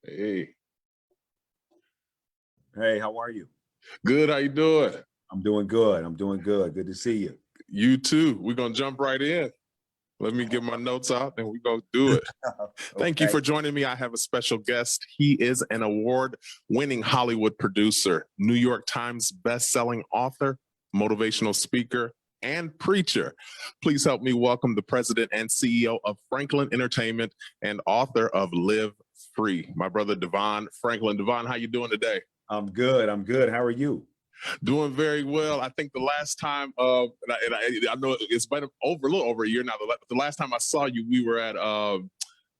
Hey, Hey, how are you? good. How you doing? I'm doing good. I'm doing good. Good to see you. You too. We're gonna jump right in. Let me get my notes out and we're gonna do it. Thank you Okay. for joining me. I have a special guest. He is an award-winning Hollywood producer, New York Times best-selling author, motivational speaker, and preacher. Please help me welcome the president and CEO of Franklin Entertainment and author of Live Free, my brother DeVon Franklin. DeVon, how you doing today? I'm good. I'm good. How are you? Doing very well. I think the last time, I know it's been a little over a year now. The last time I saw you, we were at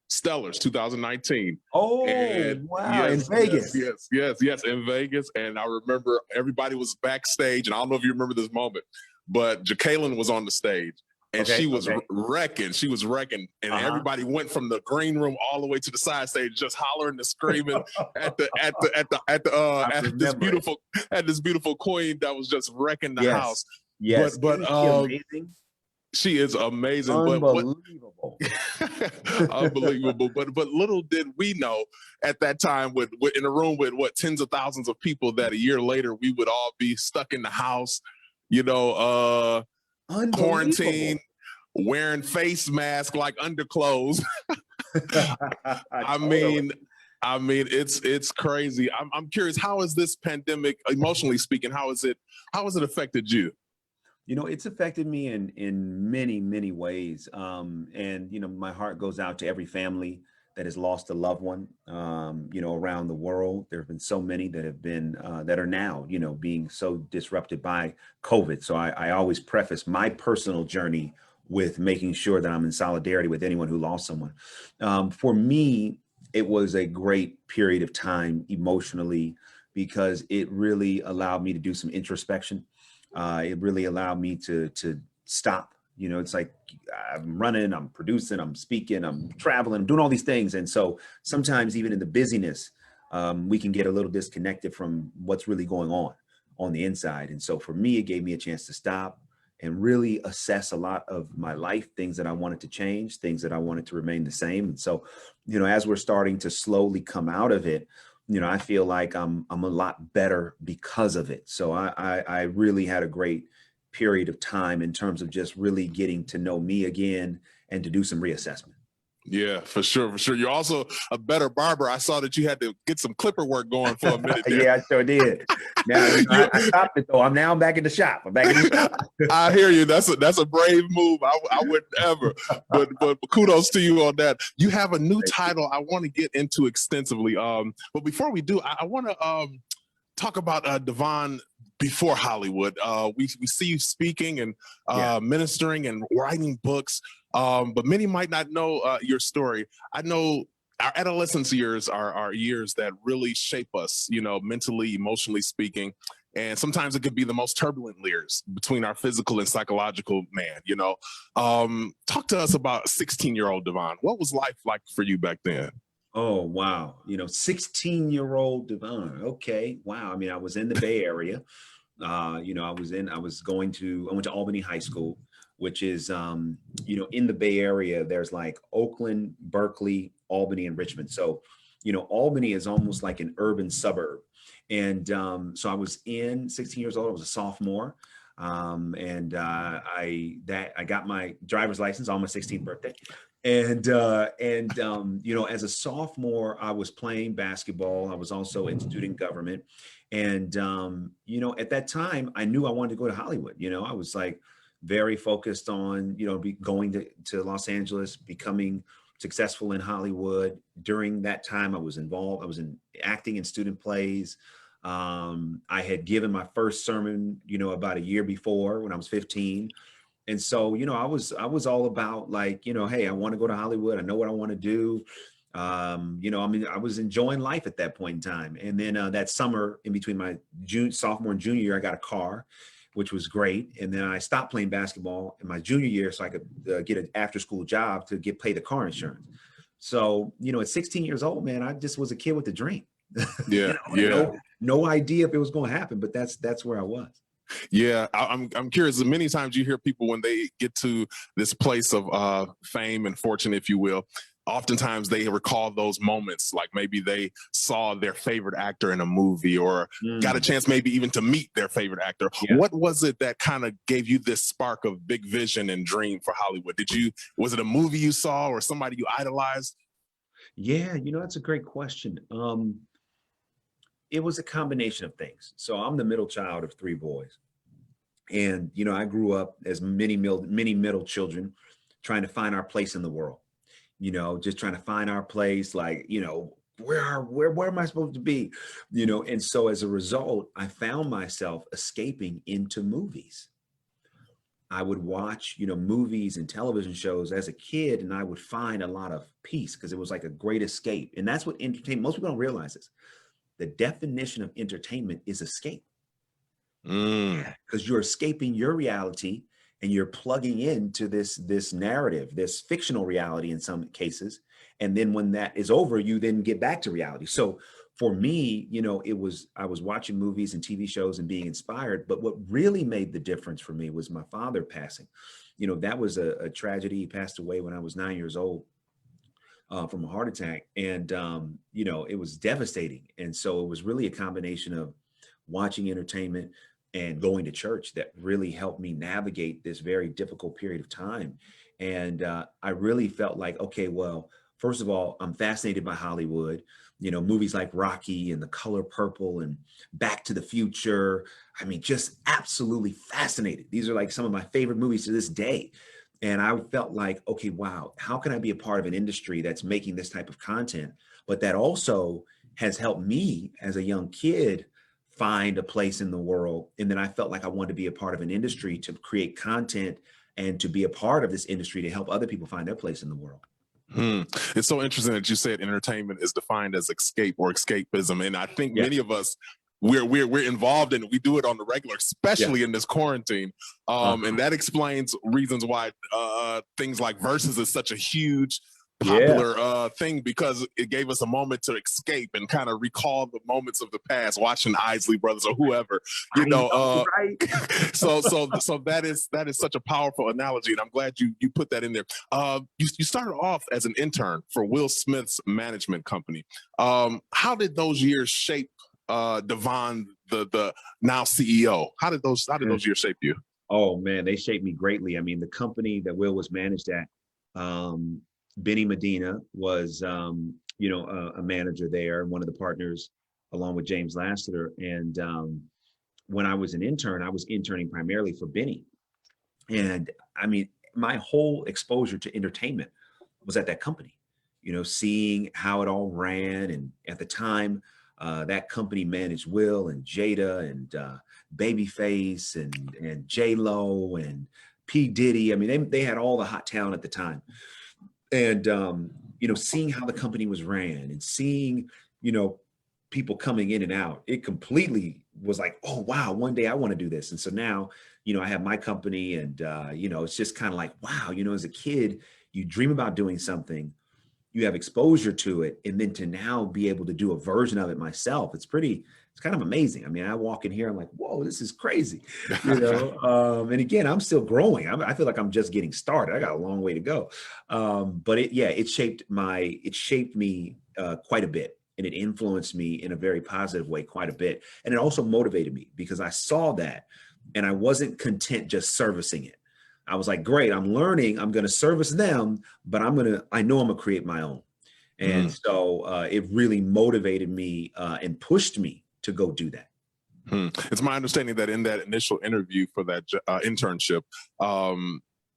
Stellars 2019. Oh, And wow. In Vegas. yes, in Vegas. And I remember everybody was backstage, and I don't know if you remember this moment, but Jacqueline was on the stage. And she was wrecking. She was wrecking, and everybody went from the green room all the way to the side stage, just hollering and screaming at this beautiful queen that was just wrecking the house. Yes, but amazing. She is amazing. Unbelievable. Unbelievable. But little did we know at that time, with in a room with tens of thousands of people, that a year later we would all be stuck in the house, quarantine, wearing face masks like underclothes. I mean, it's crazy. I'm curious, how has this pandemic, emotionally speaking, how has it affected you? It's affected me in many ways. And my heart goes out to every family that has lost a loved one, around the world. There have been so many that have been, that are now, being so disrupted by COVID. So I always preface my personal journey with making sure that I'm in solidarity with anyone who lost someone. For me, it was a great period of time emotionally, because it really allowed me to do some introspection. It really allowed me to stop. It's like I'm running, I'm producing, I'm speaking, I'm traveling, I'm doing all these things. And so sometimes even in the busyness, we can get a little disconnected from what's really going on the inside. And so for me, it gave me a chance to stop and really assess a lot of my life, things that I wanted to change, things that I wanted to remain the same. And so, as we're starting to slowly come out of it, I feel like I'm a lot better because of it. So I really had a great period of time in terms of just really getting to know me again and to do some reassessment. Yeah, for sure. You're also a better barber. I saw that you had to get some clipper work going for a minute there. Yeah, I sure did. Now I stopped it though. I'm back in the shop. I hear you. That's a brave move. I wouldn't ever. But kudos to you on that. You have a new title I want to get into extensively. But before we do, I want to talk about DeVon before Hollywood. We see you speaking and ministering and writing books. But many might not know your story. I know our adolescence years are years that really shape us, mentally, emotionally speaking. And sometimes it could be the most turbulent years between our physical and psychological man, Talk to us about 16-year-old DeVon. What was life like for you back then? Oh, wow. 16-year-old DeVon. Okay. Wow. I was in the Bay Area. I went to Albany High School, which is, in the Bay Area, there's like Oakland, Berkeley, Albany, and Richmond. So, Albany is almost like an urban suburb. And so I was 16 years old. I was a sophomore. And I got my driver's license on my 16th birthday. And as a sophomore, I was playing basketball. I was also in student government. And, at that time, I knew I wanted to go to Hollywood. I was like very focused on, going to Los Angeles, becoming successful in Hollywood. During that time, I was in acting in student plays. I had given my first sermon, about a year before when I was 15. And so, I was all about like, hey, I want to go to Hollywood. I know what I want to do. I was enjoying life at that point in time. And then that summer in between my sophomore and junior year, I got a car, which was great. And then I stopped playing basketball in my junior year so I could get an after school job to pay the car insurance. So, at 16 years old, man, I just was a kid with a dream. Yeah. No idea if it was going to happen, but that's where I was. Yeah, I'm curious. Many times you hear people when they get to this place of fame and fortune, if you will, oftentimes they recall those moments, like maybe they saw their favorite actor in a movie or got a chance maybe even to meet their favorite actor. Yeah. What was it that kind of gave you this spark of big vision and dream for Hollywood? Was it a movie you saw or somebody you idolized? Yeah, that's a great question. It was a combination of things. So I'm the middle child of three boys. And, I grew up as many middle children trying to find our place in the world, just trying to find our place, like, where am I supposed to be? And so as a result, I found myself escaping into movies. I would watch, movies and television shows as a kid, and I would find a lot of peace because it was like a great escape. And that's what entertainment, most people don't realize this. The definition of entertainment is escape. Because you're escaping your reality and you're plugging into this narrative, this fictional reality in some cases. And then when that is over, you then get back to reality. So for me, I was watching movies and TV shows and being inspired. But what really made the difference for me was my father passing. That was a tragedy. He passed away when I was 9 years old. From a heart attack. And, it was devastating. And so it was really a combination of watching entertainment and going to church that really helped me navigate this very difficult period of time. And I really felt like, okay, well, first of all, I'm fascinated by Hollywood, movies like Rocky and The Color Purple and Back to the Future. I mean, just absolutely fascinated. These are like some of my favorite movies to this day. And I felt like, okay, wow, how can I be a part of an industry that's making this type of content, but that also has helped me as a young kid find a place in the world. And then I felt like I wanted to be a part of an industry to create content and to be a part of this industry to help other people find their place in the world. It's so interesting that you said entertainment is defined as escape or escapism. And I think many of us, we're involved in it. We do it on the regular, especially in this quarantine. And that explains reasons why things like Versus is such a huge popular thing, because it gave us a moment to escape and kind of recall the moments of the past, watching Isley Brothers or whoever, right. so that is such a powerful analogy, and I'm glad you put that in there. You started off as an intern for Will Smith's management company. How did those years shape DeVon, the now CEO? How did those years shape you? Oh man, they shaped me greatly. I mean, the company that Will was managed at, Benny Medina was, a manager there, one of the partners, along with James Lassiter. And when I was an intern, I was interning primarily for Benny. And I mean, my whole exposure to entertainment was at that company, seeing how it all ran. And at the time, that company managed Will and Jada and Babyface and J-Lo and P. Diddy. I mean, they had all the hot talent at the time. And, seeing how the company was ran and seeing, people coming in and out, it completely was like, oh, wow, one day I want to do this. And so now, I have my company and, it's just kind of like, wow, as a kid, you dream about doing something, you have exposure to it. And then to now be able to do a version of it myself, it's kind of amazing. I mean, I walk in here, I'm like, whoa, this is crazy, and again, I'm still growing. I feel like I'm just getting started. I got a long way to go. But it shaped me quite a bit, and it influenced me in a very positive way quite a bit. And it also motivated me because I saw that and I wasn't content just servicing it. I was like, great, I'm learning, I'm going to service them, but I know I'm going to create my own. And so it really motivated me and pushed me to go do that. It's my understanding that in that initial interview for that internship,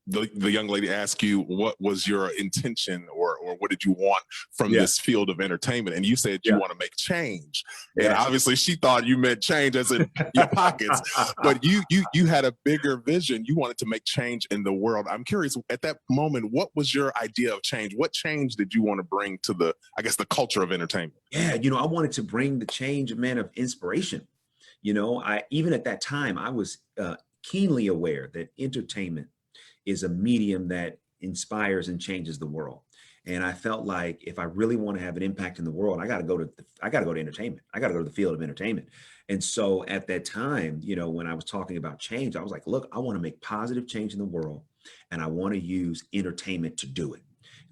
the young lady asked you what was your intention or what did you want from this field of entertainment, and you said you want to make change. And obviously she thought you meant change as in your pockets, but you had a bigger vision. You wanted to make change in the world. I'm curious, at that moment, what was your idea of change? What change did you want to bring to the culture of entertainment? I wanted to bring the change, man, of inspiration. Even at that time, I was keenly aware that entertainment is a medium that inspires and changes the world. And I felt like if I really want to have an impact in the world, I got to go to entertainment. I got to go to the field of entertainment. And so at that time, when I was talking about change, I was like, look, I want to make positive change in the world, and I want to use entertainment to do it.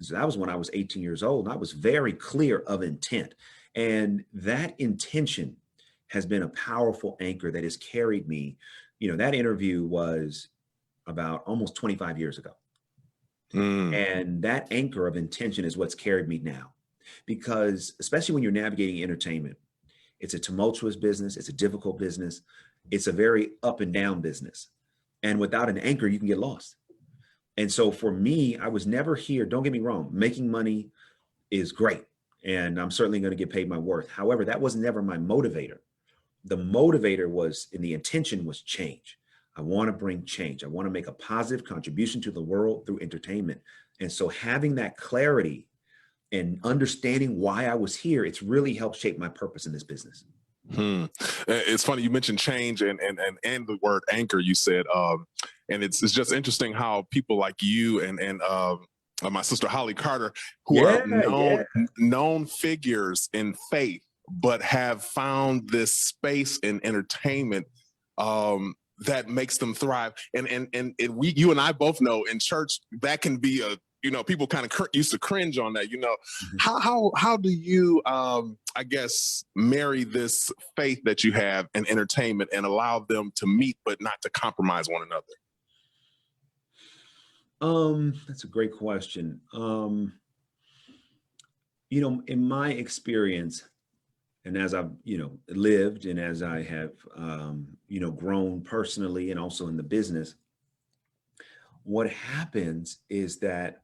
So that was when I was 18 years old, and I was very clear of intent. And that intention has been a powerful anchor that has carried me. That interview was about almost 25 years ago. And that anchor of intention is what's carried me now. Because especially when you're navigating entertainment, it's a tumultuous business, it's a difficult business, it's a very up and down business. And without an anchor, you can get lost. And so for me, I was never here. Don't get me wrong, making money is great. And I'm certainly going to get paid my worth. However, that was never my motivator. The motivator was, and the intention was change. I want to bring change. I want to make a positive contribution to the world through entertainment. And so having that clarity and understanding why I was here, it's really helped shape my purpose in this business. It's funny you mentioned change and the word anchor. You said, and it's just interesting how people like you and my sister Holly Carter, who are known figures in faith, but have found this space in entertainment that makes them thrive. And you and I both know in church that can be people kind of used to cringe on that. How do you I guess marry this faith that you have in entertainment and allow them to meet but not to compromise one another? That's a great question. In my experience, and as I've, lived and as I have, grown personally and also in the business, what happens is that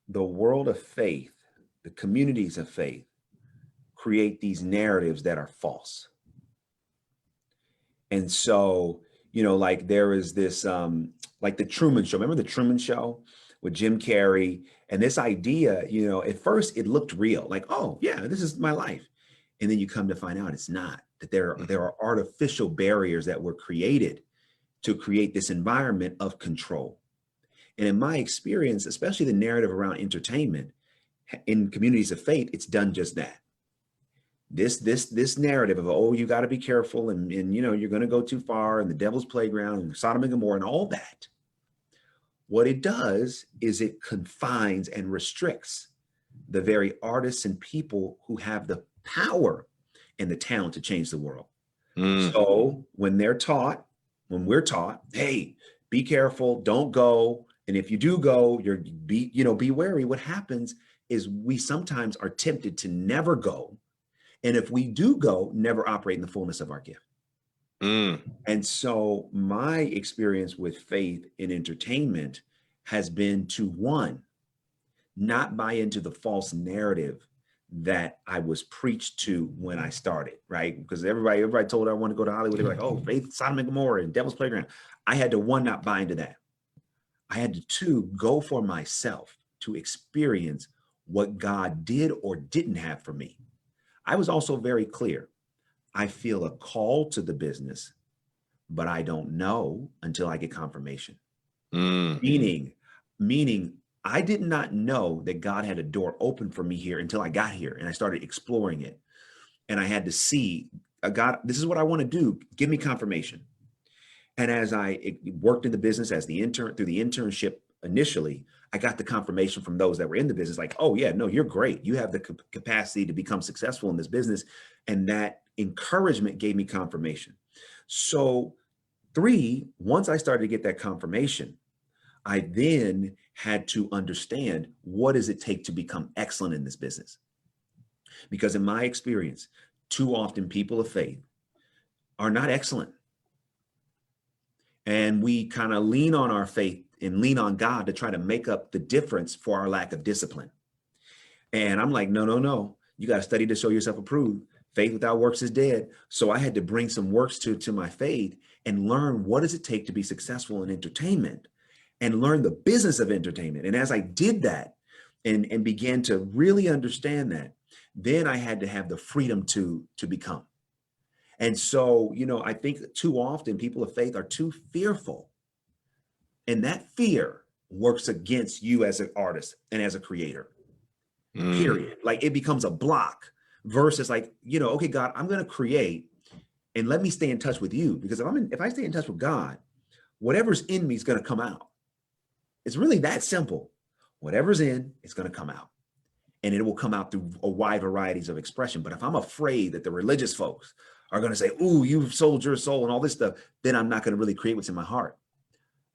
the world of faith, the communities of faith, create these narratives that are false. And so, like there is this, like the Truman Show. Remember the Truman Show with Jim Carrey? And this idea, at first it looked real, like, oh yeah, this is my life. And then you come to find out it's not, that there are artificial barriers that were created to create this environment of control. And in my experience, especially the narrative around entertainment in communities of faith, it's done just that. This narrative of, oh, you got to be careful and you're going to go too far and the devil's playground and Sodom and Gomorrah and all that. What it does is it confines and restricts the very artists and people who have the power and the talent to change the world. So when we're taught, hey, be careful, don't go. And if you do go, be wary. What happens is we sometimes are tempted to never go. And if we do go, never operate in the fullness of our gift. And so my experience with faith in entertainment has been to, one, not buy into the false narrative that I was preached to when I started, right? Because everybody told I want to go to Hollywood. They were like, oh, faith, Sodom and Gomorrah and devil's playground. I had to, one, not buy into that. I had to, two, go for myself to experience what God did or didn't have for me. I was also very clear. I feel a call to the business, but I don't know until I get confirmation. Meaning I did not know that God had a door open for me here until I got here and I started exploring it. And I had to see, God, this is what I want to do. Give me confirmation. And as I worked in the business as the intern, through the internship initially, I got the confirmation from those that were in the business, like, oh yeah, no, you're great. You have the capacity to become successful in this business. And that encouragement gave me confirmation. So three, once I started to get that confirmation, I then had to understand, what does it take to become excellent in this business? Because in my experience, too often people of faith are not excellent. And we kind of lean on our faith and lean on God to try to make up the difference for our lack of discipline. And I'm like, no, you got to study to show yourself approved. Faith without works is dead. So I had to bring some works to my faith and learn, what does it take to be successful in entertainment, and learn the business of entertainment. And as I did that and began to really understand that, then I had to have the freedom to become. And so, I think too often people of faith are too fearful. And that fear works against you as an artist and as a creator, period. Like it becomes a block versus like, okay, God, I'm going to create and let me stay in touch with you. Because if I stay in touch with God, whatever's in me is going to come out. It's really that simple. Whatever's in, it's going to come out. And it will come out through a wide varieties of expression. But if I'm afraid that the religious folks are going to say, ooh, you've sold your soul and all this stuff, then I'm not going to really create what's in my heart.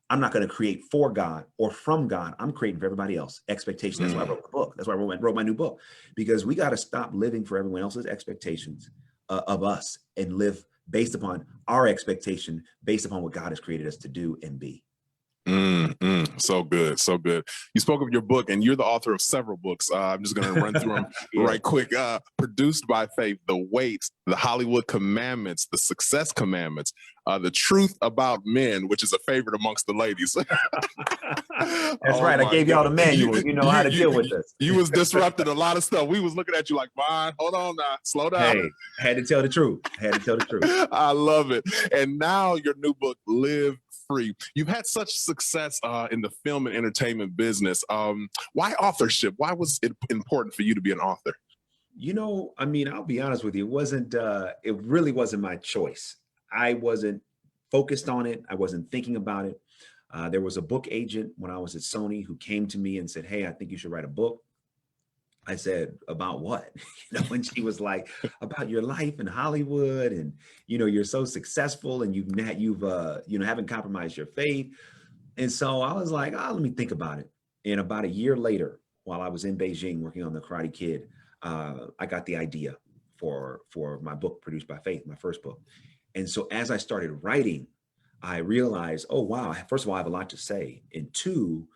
I'm not going to create for God or from God. I'm creating for everybody else. Expectation. That's why I wrote the book. That's why I wrote my new book, because we got to stop living for everyone else's expectations of us and live based upon our expectation, based upon what God has created us to do and be. So good. So good. You spoke of your book, and you're the author of several books. I'm just going to run through them right quick. Produced by Faith, The Weight, The Hollywood Commandments, The Success Commandments, The Truth About Men, which is a favorite amongst the ladies. That's right. I gave y'all the manual. You know how to deal with this. You was disrupting a lot of stuff. We was looking at you like, fine, hold on now, slow down. Hey, had to tell the truth. I love it. And now your new book, Live Free. You've had such success in the film and entertainment business. Why authorship? Why was it important for you to be an author? You know, I mean, I'll be honest with you. It really wasn't my choice. I wasn't focused on it. I wasn't thinking about it. There was a book agent when I was at Sony who came to me and said, hey, I think you should write a book. I said, about what? And she was like, about your life in Hollywood, and you're so successful, and you've haven't compromised your faith. And so I was like, let me think about it. And about a year later, while I was in Beijing working on The Karate Kid, I got the idea for my book, Produced by Faith, my first book. And so as I started writing, I realized, oh wow, first of all, I have a lot to say, and two,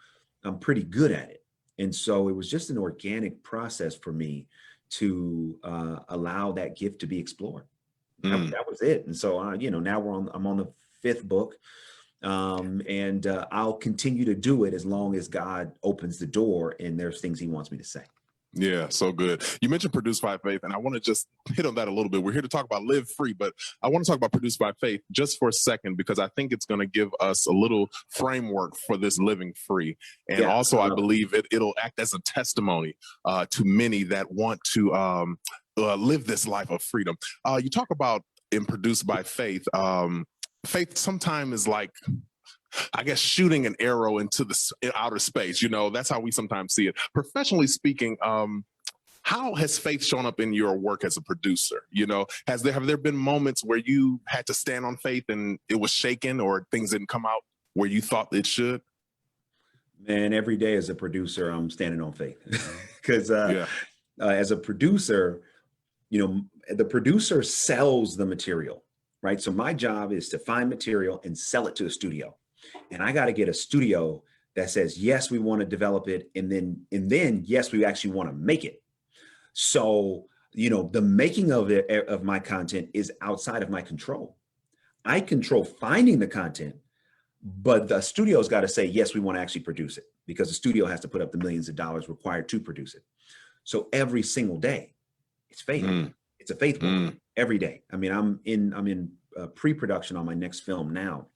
I'm pretty good at it. And so it was just an organic process for me to allow that gift to be explored. That was it. And so, now I'm on the fifth book, and I'll continue to do it as long as God opens the door and there's things he wants me to say. Yeah, so good. You mentioned Produced by Faith, and I want to just hit on that a little bit. We're here to talk about Live Free, but I want to talk about Produced by Faith just for a second, because I think it's going to give us a little framework for this living free. And also, I believe it'll act as a testimony to many that want to live this life of freedom. You talk about in Produced by Faith, faith sometimes is like, I guess, shooting an arrow into the outer space. That's how we sometimes see it. Professionally speaking, how has faith shown up in your work as a producer? Have there been moments where you had to stand on faith and it was shaken, or things didn't come out where you thought it should? Man, every day as a producer, I'm standing on faith, because as a producer, the producer sells the material, right? So my job is to find material and sell it to a studio. And I got to get a studio that says, yes, we want to develop it. And then, yes, we actually want to make it. So, the making of my content is outside of my control. I control finding the content, but the studio's got to say, yes, we want to actually produce it, because the studio has to put up the millions of dollars required to produce it. So every single day, it's faith. It's a faith work every day. I mean, I'm in pre-production on my next film now.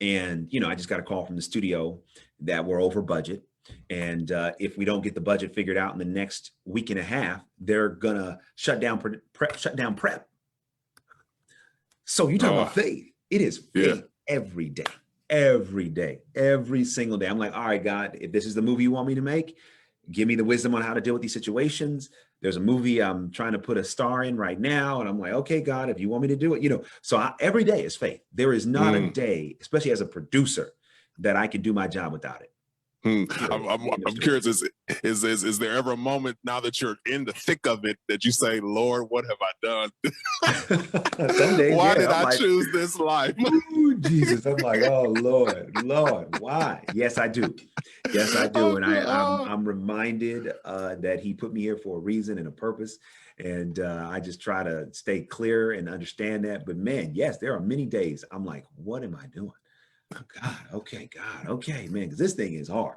And, I just got a call from the studio that we're over budget. And if we don't get the budget figured out in the next week and a half, they're going to shut down prep. So you talk about faith. It is faith every day, every single day. I'm like, all right, God, if this is the movie you want me to make, give me the wisdom on how to deal with these situations. There's a movie I'm trying to put a star in right now. And I'm like, okay, God, if you want me to do it, so every day is faith. There is not a day, especially as a producer, that I can do my job without it. I'm curious, is there ever a moment now that you're in the thick of it that you say, Lord, what have I done? Some days, why did I choose this life? Ooh, Jesus, I'm like, oh, Lord, why? Yes, I do. And I'm reminded that he put me here for a reason and a purpose. And I just try to stay clear and understand that. But man, yes, there are many days I'm like, what am I doing? God, okay, man, because this thing is hard.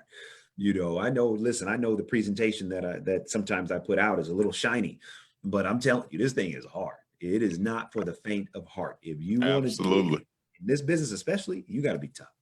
I know the presentation that sometimes I put out is a little shiny, but I'm telling you, this thing is hard. It is not for the faint of heart. If you want to do it in this business, especially, you got to be tough.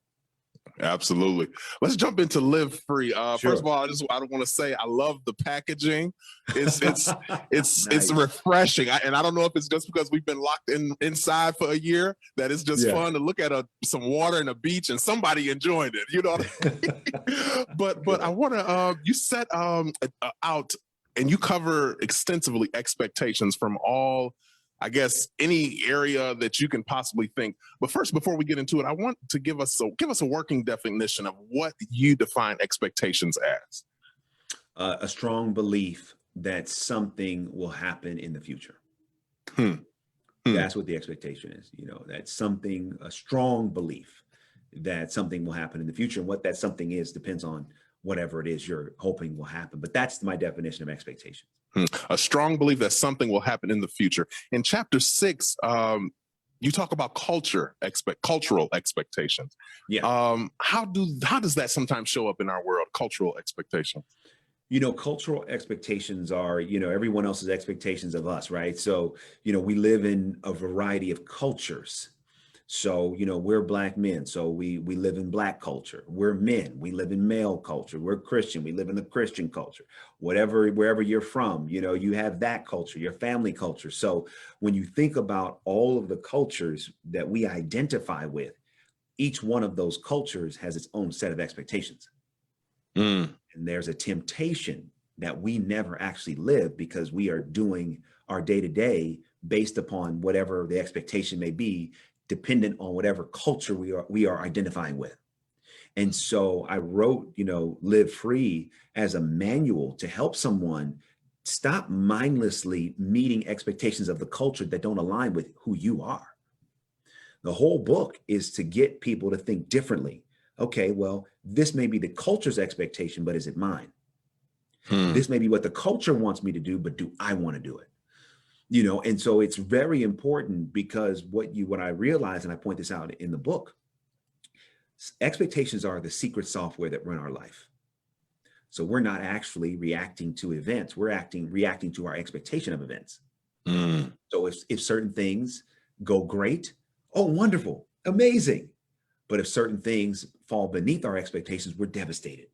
Absolutely. Let's jump into Live Free. Sure. First of all, I don't want to say I love the packaging. It's Nice. refreshing. And I don't know if it's just because we've been locked inside for a year that it's just fun to look at some water and a beach and somebody enjoying it. You know what I mean? But I want to you set out and you cover extensively expectations from all, I guess, any area that you can possibly think. But first, before we get into it, I want to give us a working definition of what you define expectations as. A strong belief that something will happen in the future. That's what the expectation is. You know, that something, a strong belief that something will happen in the future. And what that something is depends on whatever it is you're hoping will happen. But that's my definition of expectations. A strong belief that something will happen in the future. In chapter 6, you talk about cultural expectations. Yeah. How does that sometimes show up in our world? Cultural expectations. You know, cultural expectations are, you know, everyone else's expectations of us, right? So, you know, we live in a variety of cultures. So, you know, we're Black men, so we live in Black culture. We're men, we live in male culture. We're Christian, we live in the Christian culture. Wherever you're from, you know, you have that culture, your family culture. So when you think about all of the cultures that we identify with, each one of those cultures has its own set of expectations. And there's a temptation that we never actually live because we are doing our day-to-day based upon whatever the expectation may be, dependent on whatever culture we are identifying with. And so I wrote, you know, Live Free as a manual to help someone stop mindlessly meeting expectations of the culture that don't align with who you are. The whole book is to get people to think differently. Okay, well, this may be the culture's expectation, but is it mine? This may be what the culture wants me to do, but do I want to do it? You know, and so it's very important because what I realize, and I point this out in the book, expectations are the secret software that run our life. So we're not actually reacting to events, we're reacting to our expectation of events. So if certain things go great, oh, wonderful, amazing. But if certain things fall beneath our expectations, we're devastated,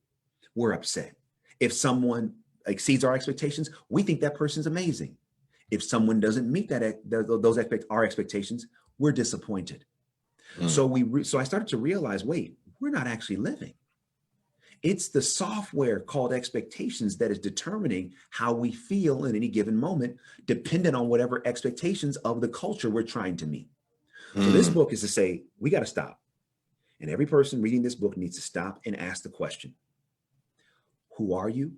we're upset. If someone exceeds our expectations, we think that person's amazing. If someone doesn't meet our expectations, we're disappointed. So I started to realize, wait, we're not actually living. It's the software called expectations that is determining how we feel in any given moment, dependent on whatever expectations of the culture we're trying to meet. So this book is to say, we got to stop. And every person reading this book needs to stop and ask the question, who are you?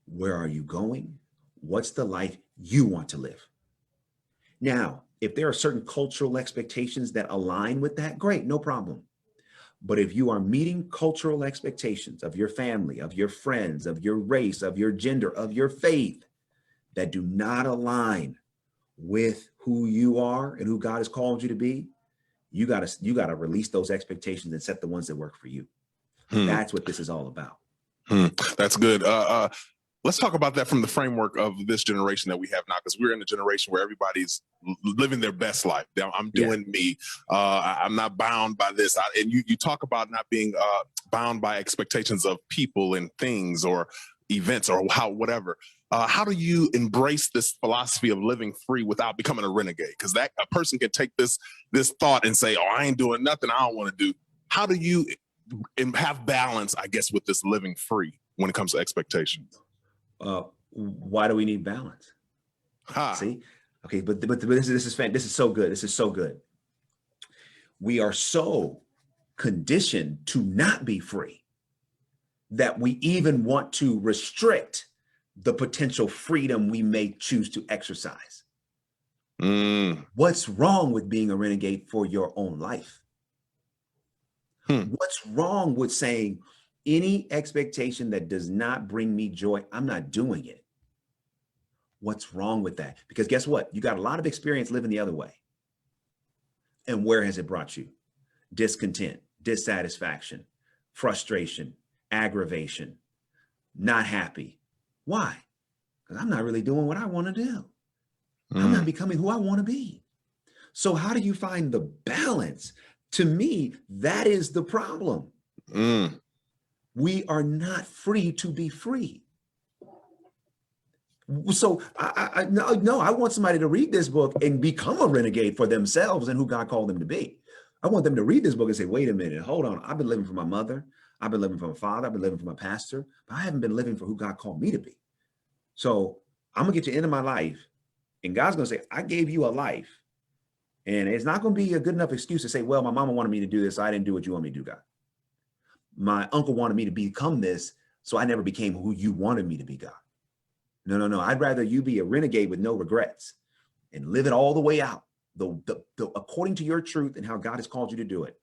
Where are you going? What's the life you want to live? Now, if there are certain cultural expectations that align with that, great, no problem. But if you are meeting cultural expectations of your family, of your friends, of your race, of your gender, of your faith, that do not align with who you are and who God has called you to be, you gotta release those expectations and set the ones that work for you. That's what this is all about. That's good. Let's talk about that from the framework of this generation that we have now, because we're in a generation where everybody's living their best life. I'm doing me. I'm not bound by this. And you talk about not being bound by expectations of people and things or events or whatever. How do you embrace this philosophy of living free without becoming a renegade? Because a person can take this thought and say, oh, I ain't doing nothing I don't want to do. How do you have balance, I guess, with this living free when it comes to expectations? Why do we need balance? See, okay, but this is so good. This is so good. We are so conditioned to not be free that we even want to restrict the potential freedom we may choose to exercise. What's wrong with being a renegade for your own life? What's wrong with saying any expectation that does not bring me joy, I'm not doing it? What's wrong with that? Because guess what? You got a lot of experience living the other way. And where has it brought you? Discontent, dissatisfaction, frustration, aggravation, not happy. Why? Because I'm not really doing what I want to do. I'm not becoming who I want to be. So how do you find the balance? To me, that is the problem. Mm. We are not free to be free. So no, I want somebody to read this book and become a renegade for themselves and who God called them to be. I want them to read this book and say, wait a minute, hold on. I've been living for my mother. I've been living for my father. I've been living for my pastor, but I haven't been living for who God called me to be. So I'm gonna get to the end of my life and God's gonna say, I gave you a life. And it's not gonna be a good enough excuse to say, well, my mama wanted me to do this. So I didn't do what you want me to do, God. My uncle wanted me to become this. So I never became who you wanted me to be, God. No. I'd rather you be a renegade with no regrets and live it all the way out, according to your truth and how God has called you to do it,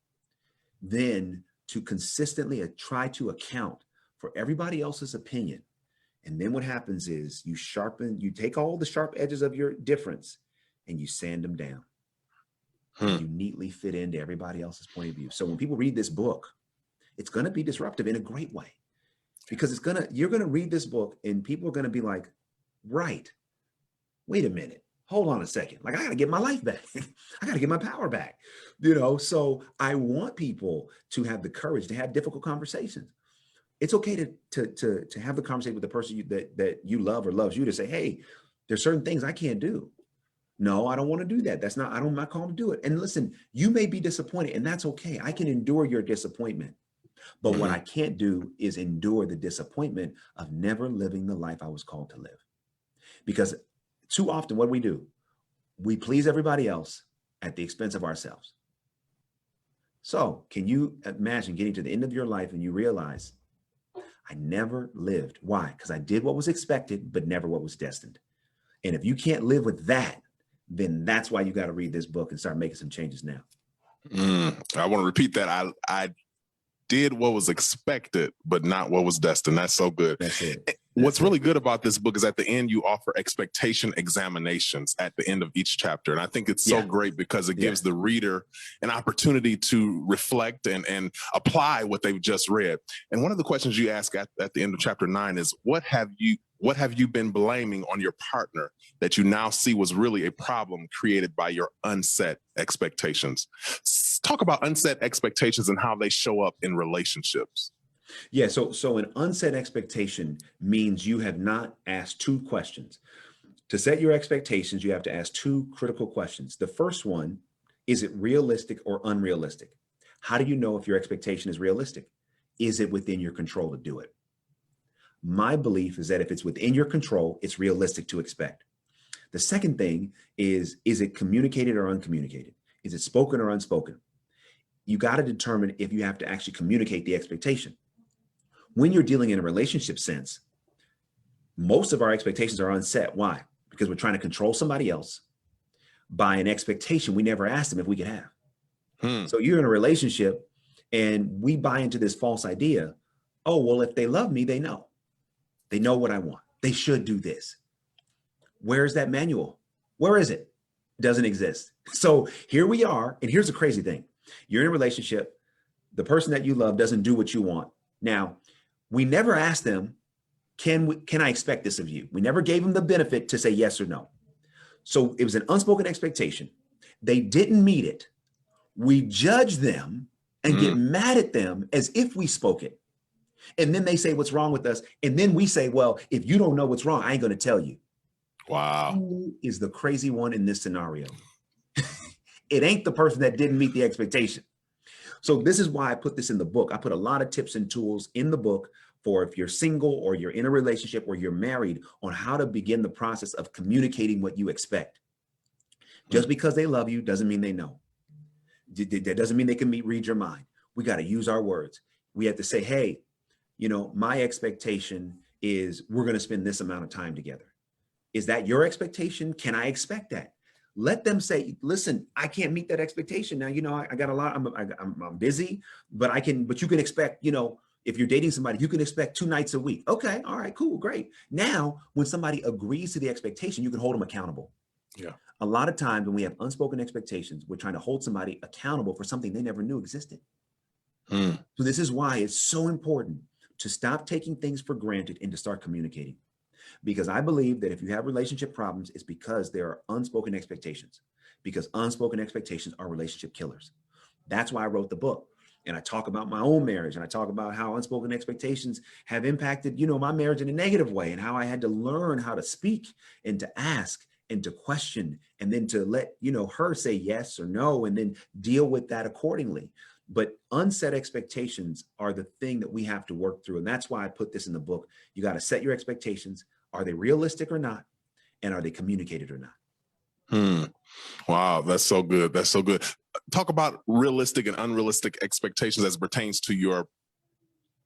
than to consistently try to account for everybody else's opinion. And then what happens is you take all the sharp edges of your difference and you sand them down. And you neatly fit into everybody else's point of view. So when people read this book, it's going to be disruptive in a great way, because you're going to read this book and people are going to be like, right, wait a minute, hold on a second. Like, I got to get my life back. I got to get my power back, So I want people to have the courage to have difficult conversations. It's okay to have the conversation with the person that you love or loves you, to say, hey, there's certain things I can't do. No, I don't want to do that. I'm not called to do it. And listen, you may be disappointed, and that's okay. I can endure your disappointment. But what I can't do is endure the disappointment of never living the life I was called to live. Because too often what do? We please everybody else at the expense of ourselves. So can you imagine getting to the end of your life and you realize, I never lived. Why? Because I did what was expected, but never what was destined. And if you can't live with that, then that's why you got to read this book and start making some changes now. I want to repeat that. I did what was expected, but not what was destined. That's so good. That's it. What's really good about this book is at the end, you offer expectation examinations at the end of each chapter. And I think it's so great because it gives the reader an opportunity to reflect and apply what they've just read. And one of the questions you ask at the end of chapter 9 is, what have you been blaming on your partner that you now see was really a problem created by your unset expectations? Talk about unset expectations and how they show up in relationships. Yeah, so an unset expectation means you have not asked two questions. To set your expectations, you have to ask two critical questions. The first one, is it realistic or unrealistic? How do you know if your expectation is realistic? Is it within your control to do it? My belief is that if it's within your control, it's realistic to expect. The second thing is it communicated or uncommunicated? Is it spoken or unspoken? You got to determine if you have to actually communicate the expectation. When you're dealing in a relationship sense, most of our expectations are unset. Why? Because we're trying to control somebody else by an expectation we never asked them if we could have. So you're in a relationship and we buy into this false idea. Oh, well, if they love me, they know. They know what I want. They should do this. Where's that manual? Where is it? It doesn't exist. So here we are. And here's the crazy thing. You're in a relationship. The person that you love doesn't do what you want. Now, we never asked them, can I expect this of you? We never gave them the benefit to say yes or no. So it was an unspoken expectation. They didn't meet it. We judge them and get mad at them as if we spoke it. And then they say, what's wrong with us? And then we say, well, if you don't know what's wrong, I ain't going to tell you. Wow. Who is the crazy one in this scenario? It ain't the person that didn't meet the expectation. So this is why I put this in the book. I put a lot of tips and tools in the book for if you're single or you're in a relationship or you're married, on how to begin the process of communicating what you expect. Just because they love you doesn't mean they know. That doesn't mean they can read your mind. We got to use our words. We have to say, hey, my expectation is we're going to spend this amount of time together. Is that your expectation? Can I expect that? Let them say, listen, I can't meet that expectation. Now, I got a lot, I'm busy, but you can expect, if you're dating somebody, you can expect 2 nights a week. Okay. All right, cool. Great. Now, when somebody agrees to the expectation, you can hold them accountable. Yeah. A lot of times when we have unspoken expectations, we're trying to hold somebody accountable for something they never knew existed. So this is why it's so important to stop taking things for granted and to start communicating. Because I believe that if you have relationship problems, it's because there are unspoken expectations, because unspoken expectations are relationship killers. That's why I wrote the book. And I talk about my own marriage, and I talk about how unspoken expectations have impacted, you know, my marriage in a negative way, and how I had to learn how to speak and to ask and to question, and then to let, you know, her say yes or no, and then deal with that accordingly. But unset expectations are the thing that we have to work through. And that's why I put this in the book. You got to set your expectations. Are they realistic or not? And are they communicated or not? Wow, that's so good. That's so good. Talk about realistic and unrealistic expectations as it pertains to your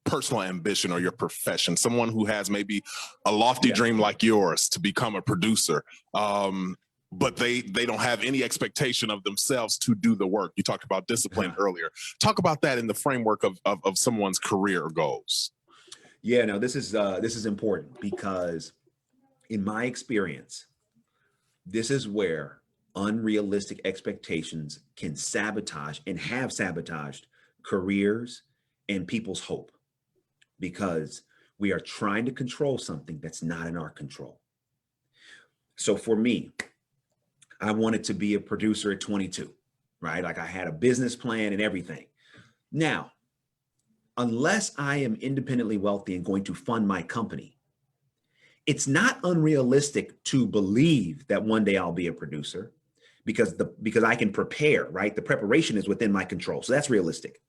personal ambition or your profession. Someone who has maybe a lofty dream like yours to become a producer, but they don't have any expectation of themselves to do the work. You talked about discipline earlier. Talk about that in the framework of someone's career goals. Yeah, no, this is important, because in my experience, this is where unrealistic expectations can sabotage and have sabotaged careers and people's hope, because we are trying to control something that's not in our control. So for me, I wanted to be a producer at 22, right? Like I had a business plan and everything. Now, unless I am independently wealthy and going to fund my company, it's not unrealistic to believe that one day I'll be a producer, because I can prepare, right? The preparation is within my control. So that's realistic.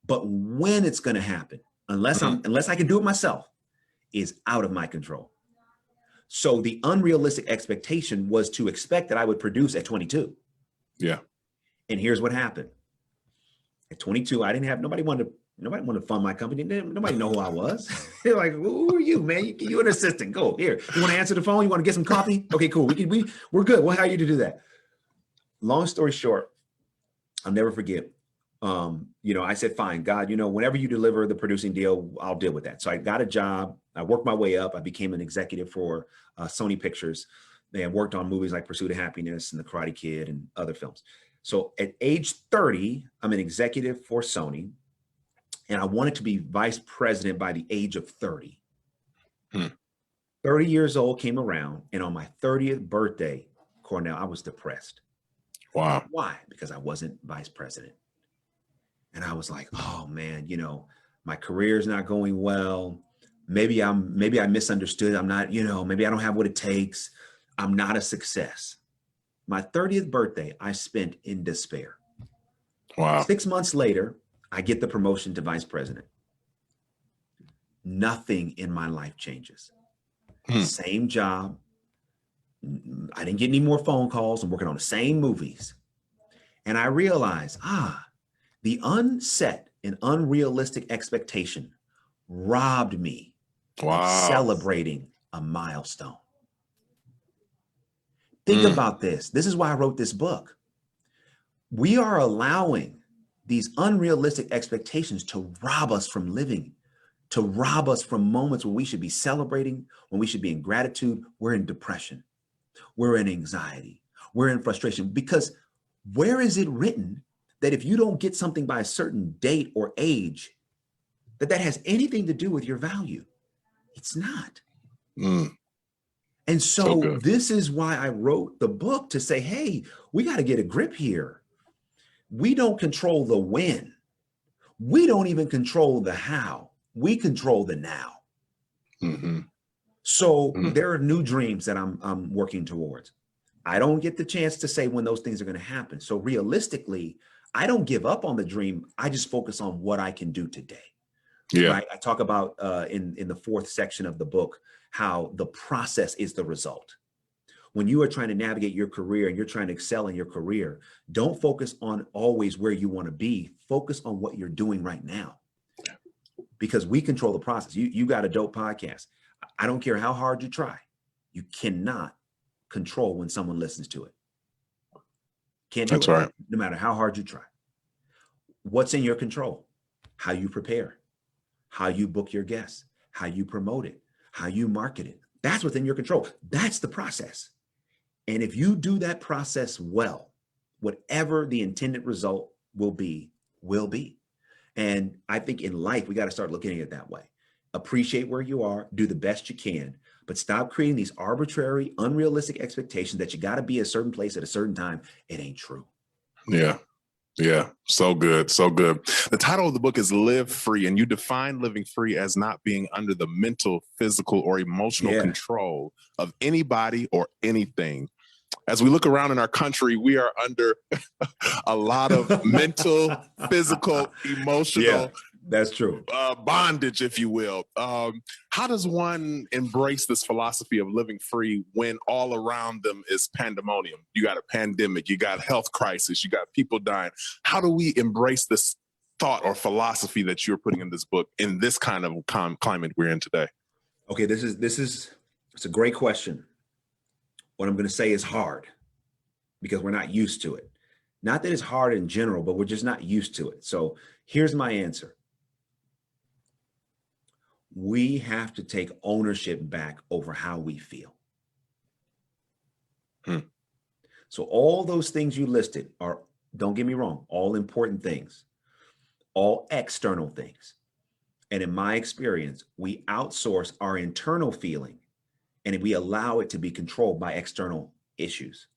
But when it's going to happen, unless I can do it myself, is out of my control. So the unrealistic expectation was to expect that I would produce at 22. Yeah. And here's what happened. At 22, I didn't have, nobody wanted to fund my company. Nobody know who I was. They're like, who are you, man? You an assistant. Go here. You want to answer the phone? You want to get some coffee? Okay, cool. We're good. We'll hire you to do that. Long story short, I'll never forget. I said, fine, God, whenever you deliver the producing deal, I'll deal with that. So I got a job. I worked my way up. I became an executive for Sony Pictures. They worked on movies like Pursuit of Happiness and The Karate Kid and other films. So at age 30, I'm an executive for Sony, and I wanted to be vice president by the age of 30. 30 years old came around, and on my 30th birthday, Cornell, I was depressed. Wow. Why? Because I wasn't vice president. And I was like, oh man, my career's not going well. Maybe I misunderstood. I'm not, maybe I don't have what it takes. I'm not a success. My 30th birthday, I spent in despair. Wow. 6 months later, I get the promotion to vice president. Nothing in my life changes. Same job. I didn't get any more phone calls. I'm working on the same movies. And I realized, the unset and unrealistic expectation robbed me of celebrating a milestone. Think about this. This is why I wrote this book. We are allowing these unrealistic expectations to rob us from living, to rob us from moments when we should be celebrating, when we should be in gratitude. We're in depression. We're in anxiety. We're in frustration, because where is it written that if you don't get something by a certain date or age, that has anything to do with your value? It's not. And so this is why I wrote the book, to say, hey, we got to get a grip here. We don't control the when. We don't even control the how. We control the now. So there are new dreams that I'm working towards. I don't get the chance to say when those things are going to happen. So realistically, I don't give up on the dream. I just focus on what I can do today. Yeah. Right. I talk about in the 4th section of the book, how the process is the result. When you are trying to navigate your career and you're trying to excel in your career, don't focus on always where you want to be. Focus on what you're doing right now, because we control the process. You got a dope podcast. I don't care how hard you try. You cannot control when someone listens to it. Can't do it. Right. No matter how hard you try. What's in your control? How you prepare, how you book your guests, how you promote it, how you market it. That's within your control. That's the process. And if you do that process well, whatever the intended result will be, will be. And I think in life, we got to start looking at it that way. Appreciate where you are, do the best you can, but stop creating these arbitrary, unrealistic expectations that you got to be a certain place at a certain time. It ain't true. Yeah. Yeah, so good, so good. The title of the book is Live Free, and you define living free as not being under the mental, physical, or emotional Yeah. control of anybody or anything. As we look around in our country, we are under a lot of mental, physical, Yeah, emotional that's true. bondage, if you will. How does one embrace this philosophy of living free when all around them is pandemonium? You got a pandemic, you got health crisis, you got people dying. How do we embrace this thought or philosophy that you're putting in this book in this kind of climate we're in today? Okay, it's a great question. What I'm going to say is hard because we're not used to it. Not that it's hard in general, but we're just not used to it. So here's my answer. We have to take ownership back over how we feel. So all those things you listed are, don't get me wrong, all important things, all external things. And in my experience, we outsource our internal feeling and we allow it to be controlled by external issues.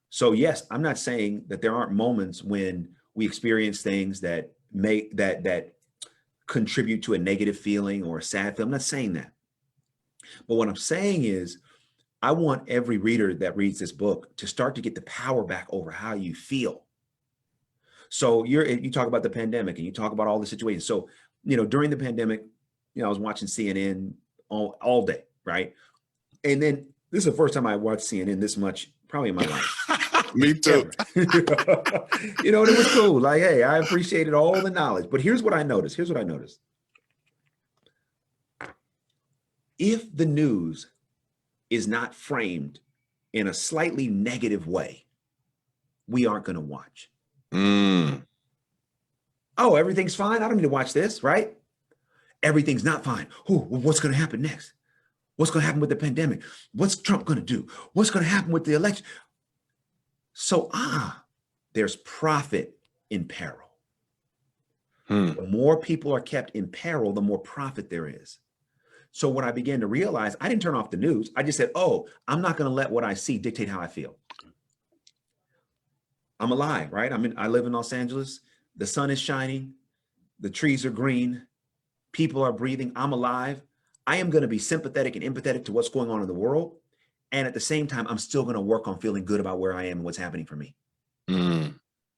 So yes, I'm not saying that there aren't moments when we experience things that that contribute to a negative feeling or a sad feeling. I'm not saying that. But what I'm saying is I want every reader that reads this book to start to get the power back over how you feel. So you talk about the pandemic and you talk about all the situations. So, during the pandemic, I was watching CNN all day, right? And then this is the first time I watched CNN this much, probably in my life. Me too. And it was cool. Like, hey, I appreciated all the knowledge. But here's what I noticed. If the news is not framed in a slightly negative way, we aren't going to watch. Oh, everything's fine. I don't need to watch this, right? Everything's not fine. What's going to happen next? What's going to happen with the pandemic? What's Trump going to do? What's going to happen with the election? So, there's profit in peril. The more people are kept in peril, the more profit there is. So when I began to realize, I didn't turn off the news. I just said, I'm not going to let what I see dictate how I feel. I'm alive, right? I live in Los Angeles. The sun is shining. The trees are green. People are breathing. I'm alive. I am going to be sympathetic and empathetic to what's going on in the world. And at the same time, I'm still going to work on feeling good about where I am and what's happening for me.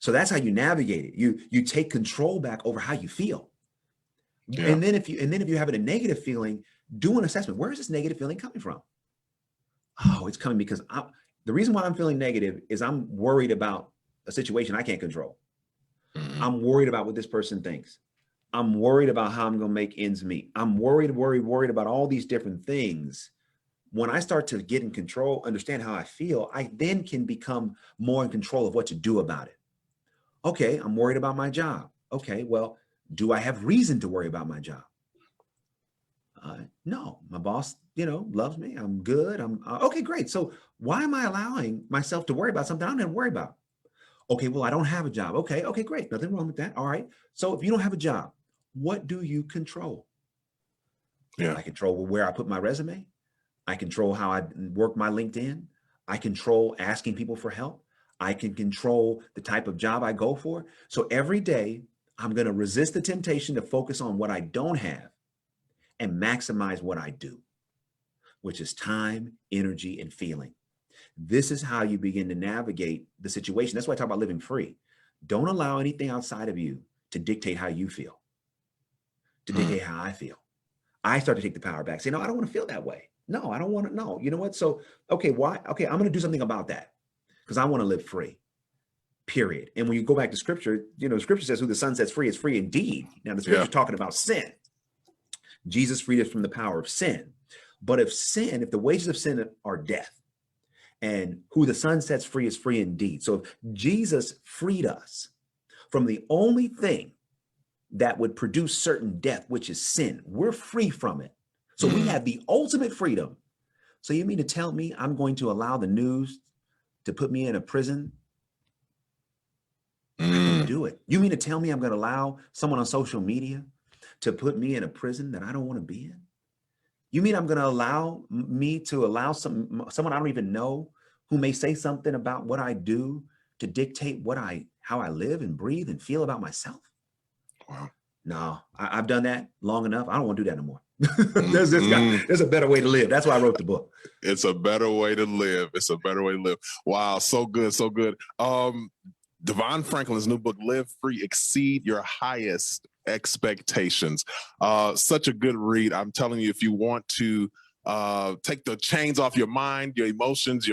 So that's how you navigate it. You take control back over how you feel. Yeah. And then if you're having a negative feeling, do an assessment. Where is this negative feeling coming from? Oh, it's coming because the reason why I'm feeling negative is I'm worried about a situation I can't control. I'm worried about what this person thinks. I'm worried about how I'm going to make ends meet. I'm worried about all these different things. When I start to get in control, understand how I feel, I then can become more in control of what to do about it. Okay, I'm worried about my job. Okay, well, do I have reason to worry about my job? No, my boss, loves me. I'm good. Okay, great. So why am I allowing myself to worry about something I don't have to worry about? Okay, well, I don't have a job. Okay, great. Nothing wrong with that. All right. So if you don't have a job, what do you control? Yeah. I control where I put my resume. I control how I work my LinkedIn. I control asking people for help. I can control the type of job I go for. So every day I'm going to resist the temptation to focus on what I don't have and maximize what I do, which is time, energy, and feeling. This is how you begin to navigate the situation. That's why I talk about living free. Don't allow anything outside of you to dictate how you feel, to dictate how I feel. I start to take the power back. Say, no, I don't want to feel that way. No, I don't want to know. You know what? So, okay, why? Okay, I'm going to do something about that because I want to live free, period. And when you go back to scripture, scripture says who the Son sets free is free indeed. Now, the scripture is talking about sin. Jesus freed us from the power of sin. But if the wages of sin are death, and who the Son sets free is free indeed. So if Jesus freed us from the only thing that would produce certain death, which is sin, we're free from it. So we have the ultimate freedom. So you mean to tell me I'm going to allow the news to put me in a prison? I won't do it. You mean to tell me I'm going to allow someone on social media to put me in a prison that I don't want to be in? You mean I'm going to allow someone I don't even know who may say something about what I do to dictate how I live and breathe and feel about myself. Wow. No, I've done that long enough. I don't want to do that no more. There's a better way to live. That's why I wrote the book. It's a better way to live. It's a better way to live. Wow. So good. So good. DeVon Franklin's new book, Live Free, Exceed Your Highest Expectations. Such a good read. I'm telling you, if you want to take the chains off your mind, your emotions,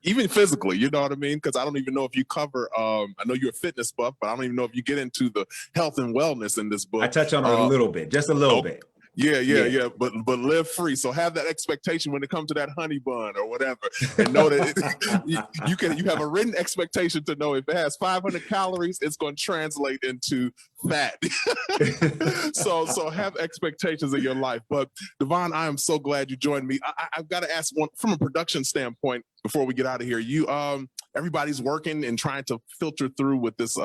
even physically, you know what I mean? Because I don't even know if you cover, I know you're a fitness buff, but I don't even know if you get into the health and wellness in this book. I touch on it a little bit, just a little bit. Yeah. But live free. So have that expectation when it comes to that honey bun or whatever, and know that you have a written expectation to know if it has 500 calories, it's going to translate into fat. so have expectations in your life. But DeVon, I am so glad you joined me. I've got to ask one from a production standpoint before we get out of here. Everybody's working and trying to filter through with this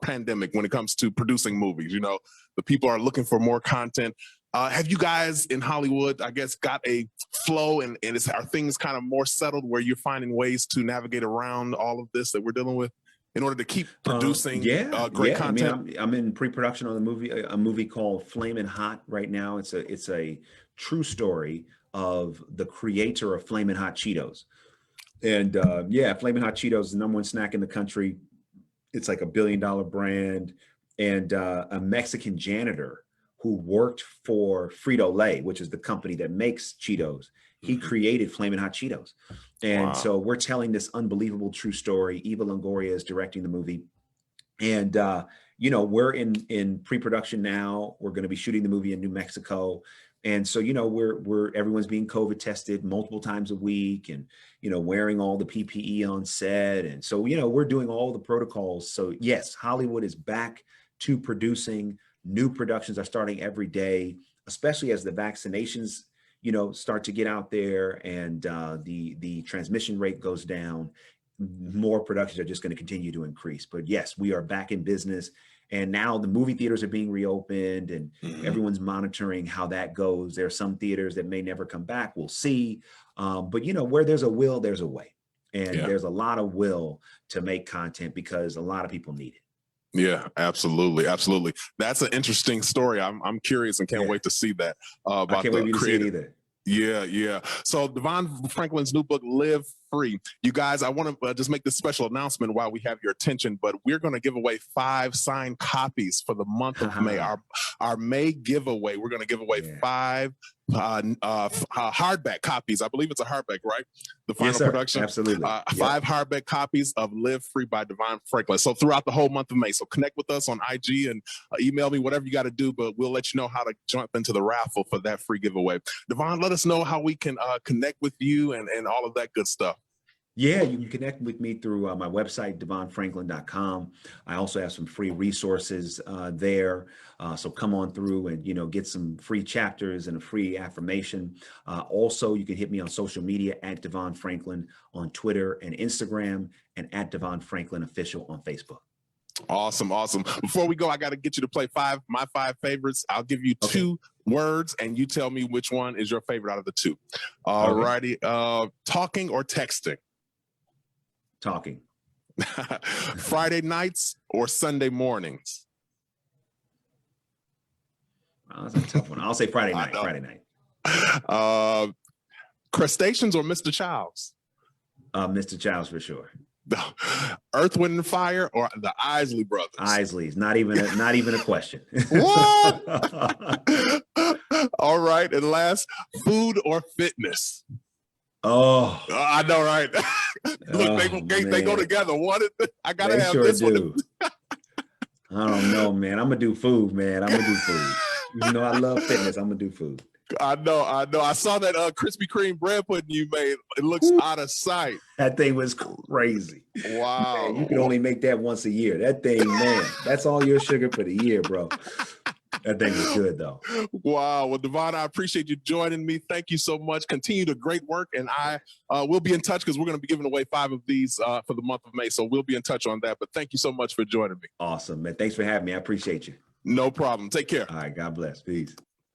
pandemic when it comes to producing movies. You know, the people are looking for more content. Have you guys in Hollywood, I guess, got a flow and are things kind of more settled where you're finding ways to navigate around all of this that we're dealing with in order to keep producing great content? I mean, I'm in pre-production on a movie called Flamin' Hot right now. It's a true story of the creator of Flamin' Hot Cheetos. And Flamin' Hot Cheetos is the #1 snack in the country. It's like $1 billion brand. And a Mexican janitor who worked for Frito-Lay, which is the company that makes Cheetos, he created Flamin' Hot Cheetos. And so we're telling this unbelievable true story. Eva Longoria is directing the movie. And, we're in pre-production now. We're going to be shooting the movie in New Mexico. And so, everyone's being COVID tested multiple times a week and, wearing all the PPE on set. And so, we're doing all the protocols. So yes, Hollywood is back to producing. New productions are starting every day, especially as the vaccinations, start to get out there and the transmission rate goes down. More productions are just going to continue to increase. But yes, we are back in business. And now the movie theaters are being reopened and everyone's monitoring how that goes. There are some theaters that may never come back. We'll see. But where there's a will, there's a way. And there's a lot of will to make content because a lot of people need it. Yeah, absolutely. Absolutely. That's an interesting story. I'm curious and can't wait to see that. I can't wait to see it either. Yeah. So DeVon Franklin's new book, Live Free. You guys, I want to just make this special announcement while we have your attention, but we're going to give away 5 signed copies for the month of May. Our May giveaway, we're going to give away 5 hardback copies. I believe it's a hardback, right? The final production. Absolutely. 5 hardback copies of Live Free by DeVon Franklin. So throughout the whole month of May. So connect with us on IG and email me, whatever you got to do, but we'll let you know how to jump into the raffle for that free giveaway. DeVon, let us know how we can connect with you and all of that good stuff. Yeah, you can connect with me through my website, DeVonFranklin.com. I also have some free resources there. So come on through and, get some free chapters and a free affirmation. Also, you can hit me on social media at DeVon Franklin on Twitter and Instagram and at DeVon Franklin Official on Facebook. Awesome. Before we go, I got to get you to play my 5 favorites. I'll give you 2 words and you tell me which one is your favorite out of the 2. All righty. Talking or texting? Talking. Friday nights or Sunday mornings? That's a tough one. I'll say Friday night. Crustaceans or Mr. Childs? Mr. Childs for sure. Earth, Wind, and Fire or the Isley Brothers? Isley's not even a question. What? All right, and last, food or fitness? Oh, I know, right? Look, they go together. I gotta have this one. I don't know, man. I'm gonna do food, man. Even though I love fitness, I'm gonna do food. I know. I saw that Krispy Kreme bread pudding you made. It looks out of sight. That thing was crazy. Wow. Man, you can only make that once a year. That thing, man, that's all your sugar for the year, bro. That thing was good, though. Wow. Well, DeVon, I appreciate you joining me. Thank you so much. Continue the great work. And I will be in touch because we're going to be giving away 5 of these for the month of May. So we'll be in touch on that. But thank you so much for joining me. Awesome, man. Thanks for having me. I appreciate you. No problem. Take care. All right. God bless. Peace.